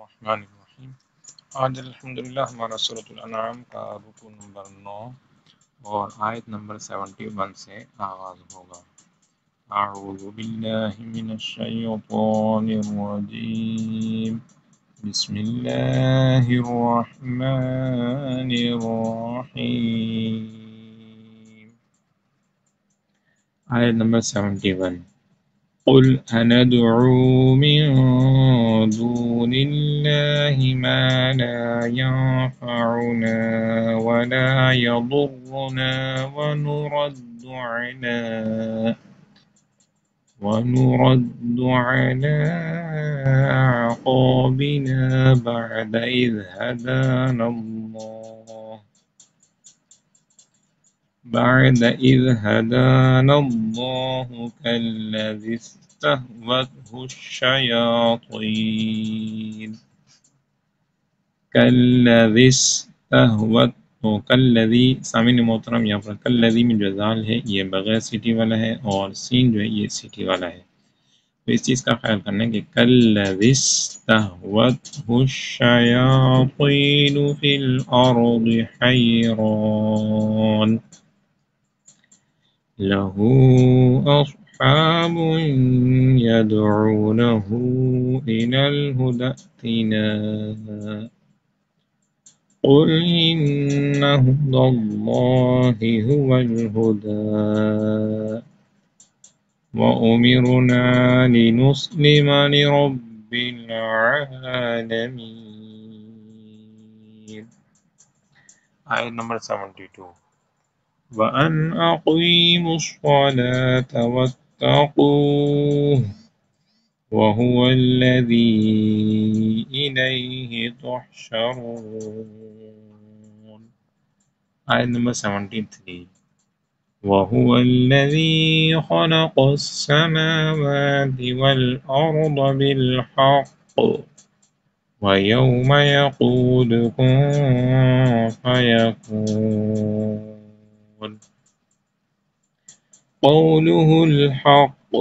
الرحمن الرحیم۔ آج الحمدللہ ہمارا سورۃ الانعام کا رکوع نمبر 9 اور آیت نمبر 71 سے آغاز ہوگا۔ اعوذ باللہ من الشیطان الرجیم، بسم اللہ الرحمن الرحیم۔ آیت نمبر 71، قل أندعو من دون الله ما لا ينفعنا ولا يضرنا ونرد على أعقابنا بعد إذ هدانا الله كالذي استهوته الشياطين کالذی سامعین محترم، یہاں پر کالذی میں جو ذال ہے یہ بغیر سیٹی والا ہے اور سین جو ہے یہ سیٹی والا ہے، تو اس چیز کا خیال کرنا ہے کہ کالذی استہوته الشیاطین فی الارض حیران له أصحاب يدعونه إلى الهدى ائتنا قل إن هدى الله هو الهدى وأمرنا لنسلم لرب العالمين۔ آیت نمبر 72، وَأَنْ أَقِيمُوا الصَّلَاةَ وَاتَّقُوهُ وَهُوَ الَّذِي إِلَيْهِ تُحْشَرُونَ۔ آیت نمبر 73، وَهُوَ الَّذِي خَلَقَ السَّمَاوَاتِ وَالْأَرْضَ بِالْحَقِّ وَيَوْمَ يَقُولُ كُن فَيَكُونُ قوله الحق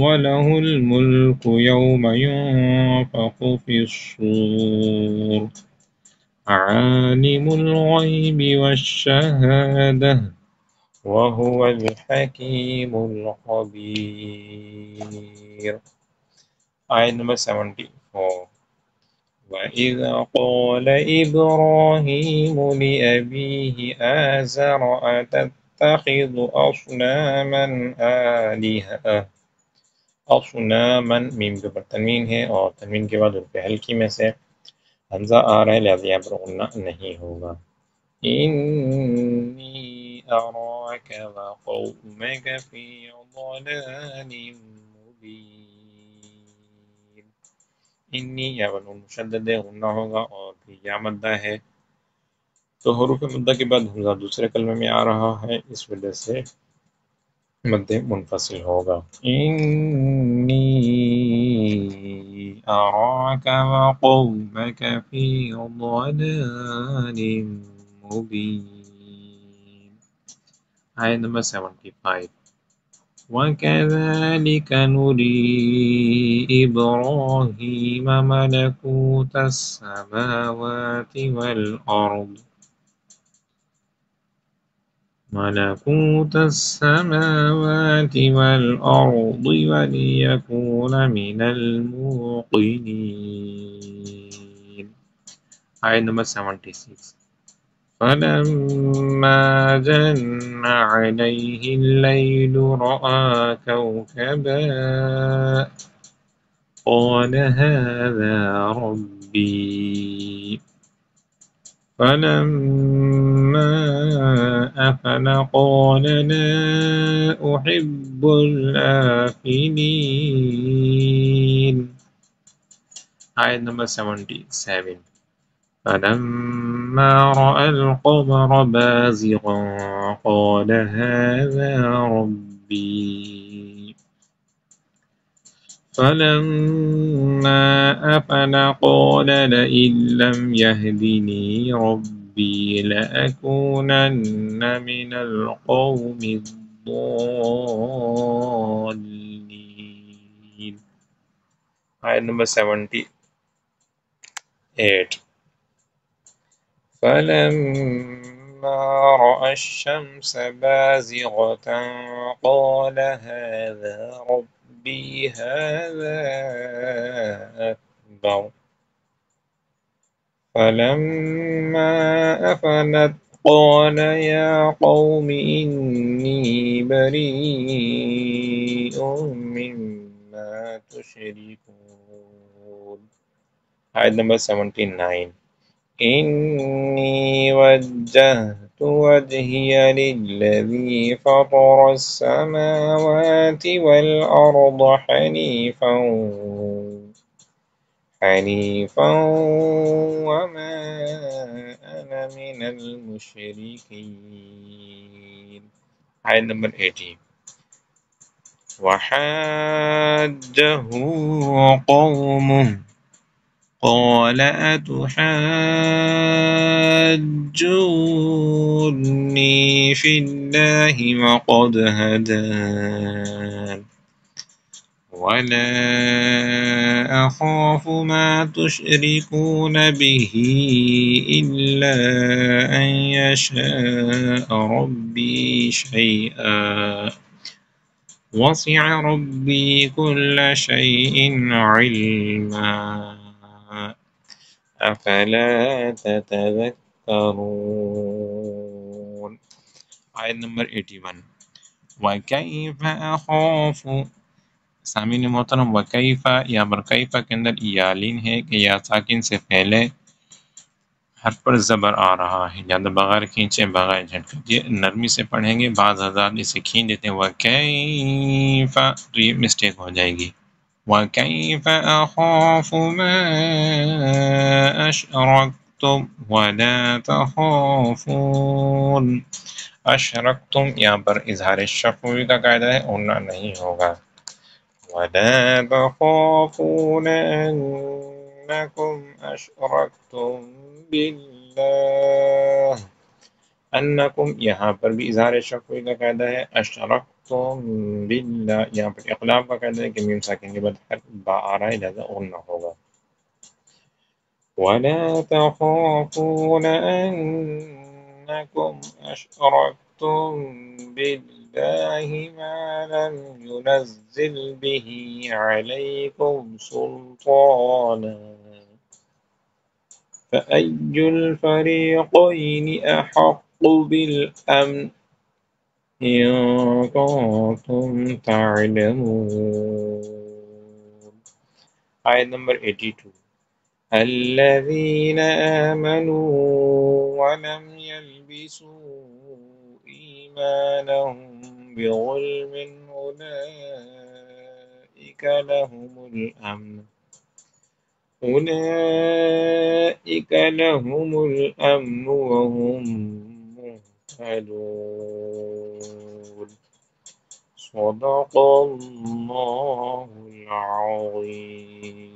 وله الملك يوم ينفخ في الصور عالم الغيب والشهادة وهو الحكيم الخبير۔ آیت نمبر 74، وَإِذْ قَالَ إِبْرَاهِيمُ لِأَبِيهِ آزَرَ أَتَتَّخِذُ أَصْنَامًا آلِهَةً۔ اصنامن میم کے اوپر تنوین ہے اور تنوین کے بعد حروف ہلکی میں سے حمزہ آ رہا ہے، لہذا یہاں پر غنہ نہیں ہوگا۔ إِنِّي أَرَاكَ وَقَوْمَكَ فِي ضَلَالٍ مُبِينٍ۔ انی یا نون مشدد ہے، غنہ ہوگا اور پھر یا مدہ ہے، تو حروف مدہ کے بعد حمزہ دوسرے کلمے میں آ رہا ہے، اس وجہ سے مد منفصل ہوگا۔ انی اراک وقومک فی ضلال مبین۔ آیت نمبر 75، وَكَذَلِكَ نُرِي إِبْرَاهِيمَ مَلَكُوتَ السَّمَاوَاتِ وَالْأَرْضِ وَلِيَكُونَ مِنَ الْمُوقِنِينَ۔ آیت نمبر 76، فَلَمَّا جَنَّ عَلَيْهِ اللَّيْلُ رَأَىٰ كَوْكَبًا قَالَ هَٰذَا رَبِّي فَلَمَّا أَفَلَ قَالَ لَا أُحِبُّ الْآفِلِينَ۔ آیت نمبر 77، فَلَمَّا رَأَى الْقَمَرَ بَازِغًا قَالَ هَٰذَا رَبِّي فَلَمَّا أَفَلَ قَالَ لَئِن لَّمْ يَهْدِنِي رَبِّي لَأَكُونَنَّ مِنَ الْقَوْمِ الضَّالِّينَ۔ آیت نمبر 78، 8. فلما رأى الشمس بازغة قال هذا ربي هذا أكبر فلما أفلت قال يا قوم إني بريء مما تشركون. آية number 79. إني وجهت وجهي للذي فطر السماوات والأرض حنيفا وما أنا من المشركين. آية number 80. وحاجه قومه قال أتحاجوني في الله وقد هدان ولا أخاف ما تشركون به إلا أن يشاء ربي شيئا وسع ربي كل شيء علما أفلا تتذكرون. آية number 81. وكيف أخاف. سامعین محترم وکیف یا برکیف کے اندر یالین ہے کہ یا ساکن سے پہلے حرف پر زبر آ رہا ہے، زیادہ بغیر کھینچے بغیر جھٹکے، یہ نرمی سے پڑھیں گے، بعض حضرات اسے کھینچ دیتے ہیں وکیف تو یہ مسٹیک ہو جائے گی. وَكَيْفَ أَخَافُ مَا أَشْرَكْتُمْ وَلَا تَخَافُونَ. اشرکتم یہاں پر اظہار شفوی کا قاعدہ ہے، اڑنا نہیں ہوگا. وَلَا تَخَافُونَ أَنَّكُمْ أَشْرَكْتُمْ بِاللَّهِ. انکم یہاں پر بھی اظہار شفوی کا قاعدہ ہے، اشرکتم باللہ یہاں پر اقلاب کا قاعدہ ہے کہ میم ساکن کے بعد حرف با آ رہا ہے لہذا اڑنا ہوگا. وَلَا تَخَافُونَ أَنَّكُمْ أَشْرَكْتُمْ بِاللَّهِ مَا لَمْ يُنَزِّلْ بِهِ عَلَيْكُمْ سُلْطَانًا فَأَيُّ الْفَرِيقَيْنِ أَحَقُّ بِالْأَمْنِ إِن كُنتُمْ تَعْلَمُونَ. آیت نمبر 82. الذين آمنوا ولم يلبسوا إيمانهم بظلم أولئك لهم الأمن وهم مهتدون. صدق الله العظيم.